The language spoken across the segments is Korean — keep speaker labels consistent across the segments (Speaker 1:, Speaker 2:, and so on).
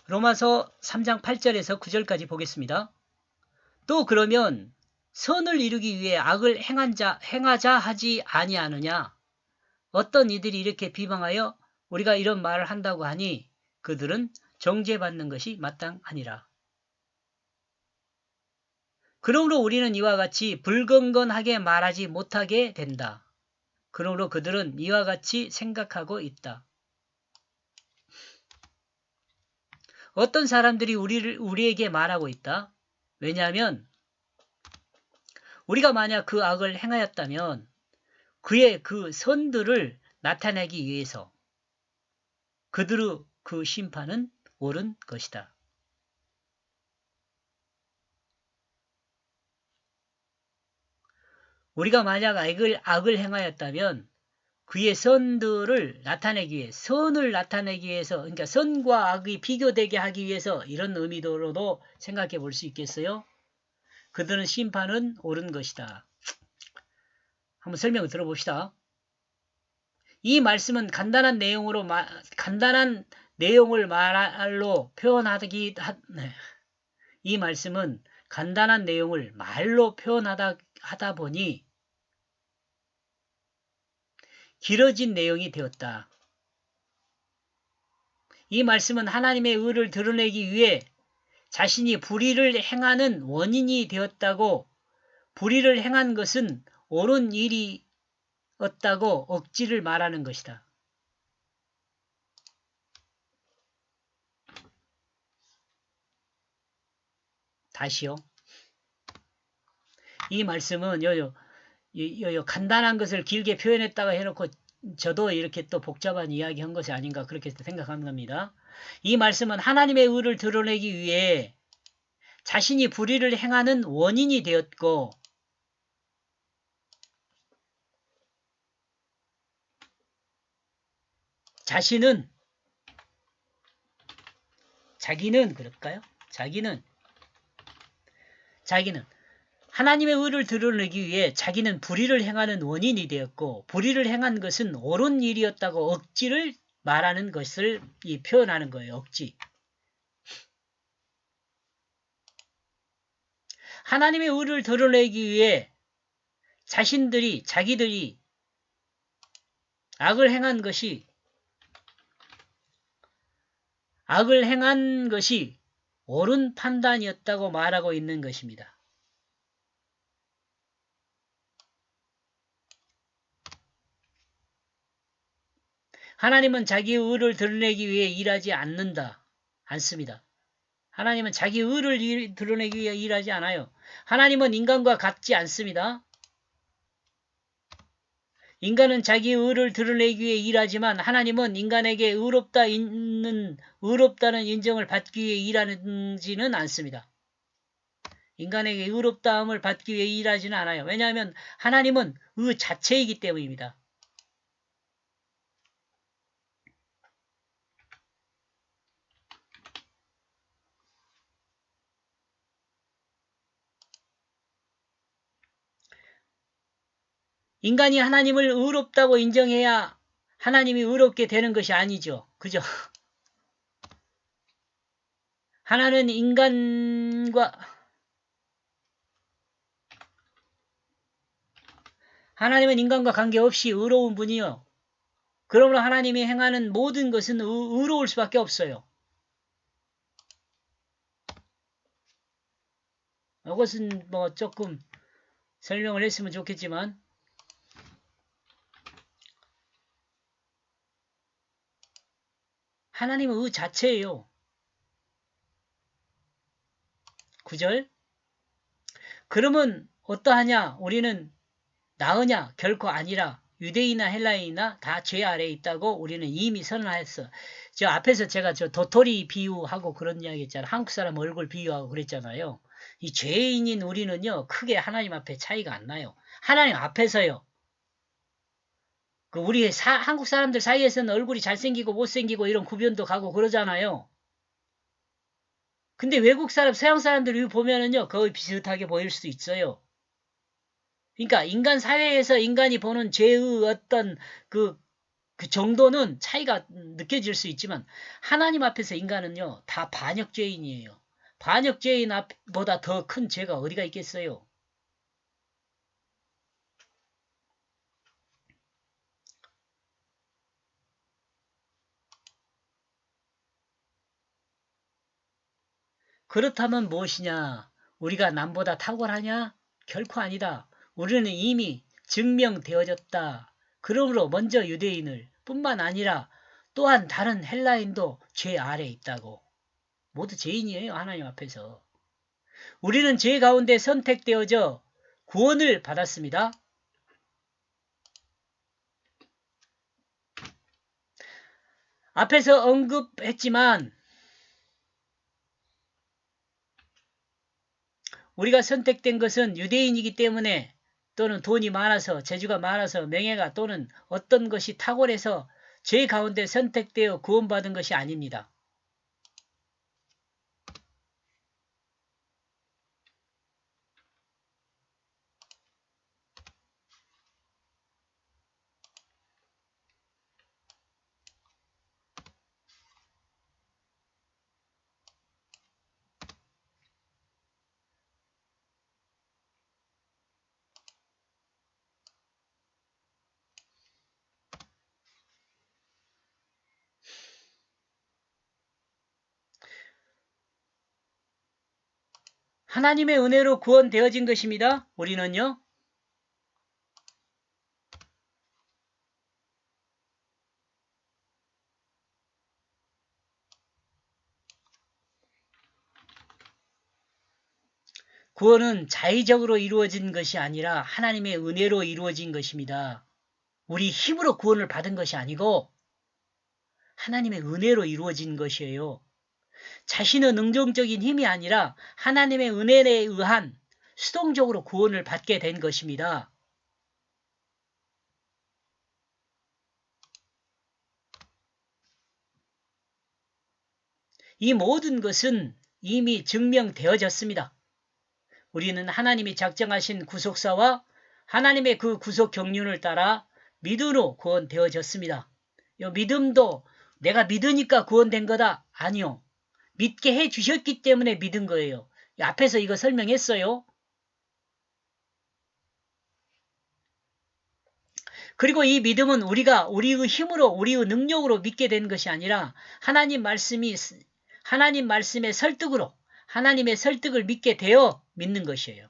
Speaker 1: 로마서 3장 8절에서 9절까지 보겠습니다. 또 그러면 선을 이루기 위해 악을 행하자 하지 아니하느냐? 어떤 이들이 이렇게 비방하여 우리가 이런 말을 한다고 하니 그들은 정죄받는 것이 마땅하니라. 그러므로 우리는 이와 같이 불건건하게 말하지 못하게 된다. 그러므로 그들은 이와 같이 생각하고 있다. 어떤 사람들이 우리에게 말하고 있다. 왜냐하면 우리가 만약 그 악을 행하였다면 그의 그 선들을 나타내기 위해서 그들의 그 심판은 옳은 것이다. 우리가 만약 악을 행하였다면 그의 선들을 나타내기 위해, 선을 나타내기 위해서, 그러니까 선과 악이 비교되게 하기 위해서 이런 의미로도 생각해 볼 수 있겠어요? 그들은 심판은 옳은 것이다. 한번 설명을 들어봅시다. 이 말씀은 간단한 내용을 말로 이 말씀은 간단한 내용을 말로 표현하다 보니 길어진 내용이 되었다. 이 말씀은 하나님의 의를 드러내기 위해 자신이 불의를 행하는 원인이 되었다고, 불의를 행한 것은 옳은 일이었다고 억지를 말하는 것이다. 다시요. 이 말씀은 간단한 것을 길게 표현했다가 해놓고 저도 이렇게 또 복잡한 이야기 한 것이 아닌가 그렇게 생각하는 겁니다. 이 말씀은 하나님의 의를 드러내기 위해 자신이 불의를 행하는 원인이 되었고 자기는 그럴까요? 자기는 하나님의 의를 드러내기 위해 자기는 불의를 행하는 원인이 되었고 불의를 행한 것은 옳은 일이었다고 억지를 말하는 것을 표현하는 거예요. 억지. 하나님의 의를 드러내기 위해 자기들이 악을 행한 것이 옳은 판단이었다고 말하고 있는 것입니다. 하나님은 자기의 의를 드러내기 위해 일하지 않습니다. 하나님은 자기 의를 드러내기 위해 일하지 않아요. 하나님은 인간과 같지 않습니다. 인간은 자기 의를 드러내기 위해 일하지만 하나님은 인간에게 의롭다는 인정을 받기 위해 일하지는 않습니다. 인간에게 의롭다함을 받기 위해 일하지는 않아요. 왜냐하면 하나님은 의 자체이기 때문입니다. 인간이 하나님을 의롭다고 인정해야 하나님이 의롭게 되는 것이 아니죠. 그죠? 하나님은 인간과 관계없이 의로운 분이요. 그러므로 하나님이 행하는 모든 것은 의로울 수밖에 없어요. 이것은 조금 설명을 했으면 좋겠지만 하나님은 의 자체예요. 9절. 그러면 어떠하냐? 우리는 나으냐? 결코 아니라 유대인이나 헬라인이나 다 죄 아래에 있다고 우리는 이미 선언하였어. 저 앞에서 제가 도토리 비유하고 그런 이야기 했잖아요. 한국 사람 얼굴 비유하고 그랬잖아요. 이 죄인인 우리는요, 크게 하나님 앞에 차이가 안 나요. 하나님 앞에서요. 우리 한국 사람들 사이에서는 얼굴이 잘생기고 못생기고 이런 구별도 가고 그러잖아요. 근데 외국 사람, 서양 사람들이 보면은요, 거의 비슷하게 보일 수 있어요. 그러니까 인간 사회에서 인간이 보는 죄의 어떤 그 정도는 차이가 느껴질 수 있지만 하나님 앞에서 인간은요 다 반역죄인이에요. 반역죄인보다 더 큰 죄가 어디가 있겠어요. 그렇다면 무엇이냐? 우리가 남보다 탁월하냐? 결코 아니다. 우리는 이미 증명되어졌다. 그러므로 먼저 유대인을 뿐만 아니라 또한 다른 헬라인도 죄 아래에 있다고. 모두 죄인이에요. 하나님 앞에서. 우리는 죄 가운데 선택되어져 구원을 받았습니다. 앞에서 언급했지만 우리가 선택된 것은 유대인이기 때문에 또는 돈이 많아서 재주가 많아서 명예가 또는 어떤 것이 탁월해서 죄 가운데 선택되어 구원받은 것이 아닙니다. 하나님의 은혜로 구원되어진 것입니다. 우리는요. 구원은 자의적으로 이루어진 것이 아니라 하나님의 은혜로 이루어진 것입니다. 우리 힘으로 구원을 받은 것이 아니고 하나님의 은혜로 이루어진 것이에요. 자신의 능동적인 힘이 아니라 하나님의 은혜에 의한 수동적으로 구원을 받게 된 것입니다. 이 모든 것은 이미 증명되어졌습니다. 우리는 하나님이 작정하신 구속사와 하나님의 그 구속 경륜을 따라 믿음으로 구원되어졌습니다. 이 믿음도 내가 믿으니까 구원된 거다? 아니요. 믿게 해주셨기 때문에 믿은 거예요. 앞에서 이거 설명했어요. 그리고 이 믿음은 우리가 우리의 힘으로 우리의 능력으로 믿게 된 것이 아니라 하나님 말씀의 설득으로 하나님의 설득을 믿게 되어 믿는 것이에요.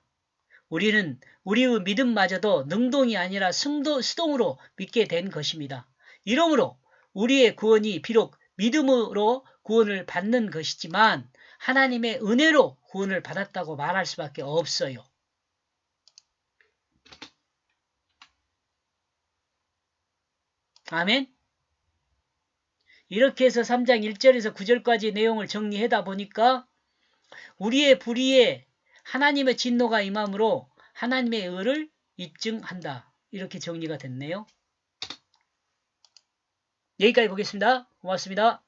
Speaker 1: 우리는 우리의 믿음마저도 능동이 아니라 수동으로 믿게 된 것입니다. 이러므로 우리의 구원이 비록 믿음으로 구원을 받는 것이지만 하나님의 은혜로 구원을 받았다고 말할 수밖에 없어요. 아멘. 이렇게 해서 3장 1절에서 9절까지 내용을 정리하다 보니까 우리의 불의에 하나님의 진노가 임함으로 하나님의 의를 입증한다. 이렇게 정리가 됐네요. 여기까지 보겠습니다. 고맙습니다.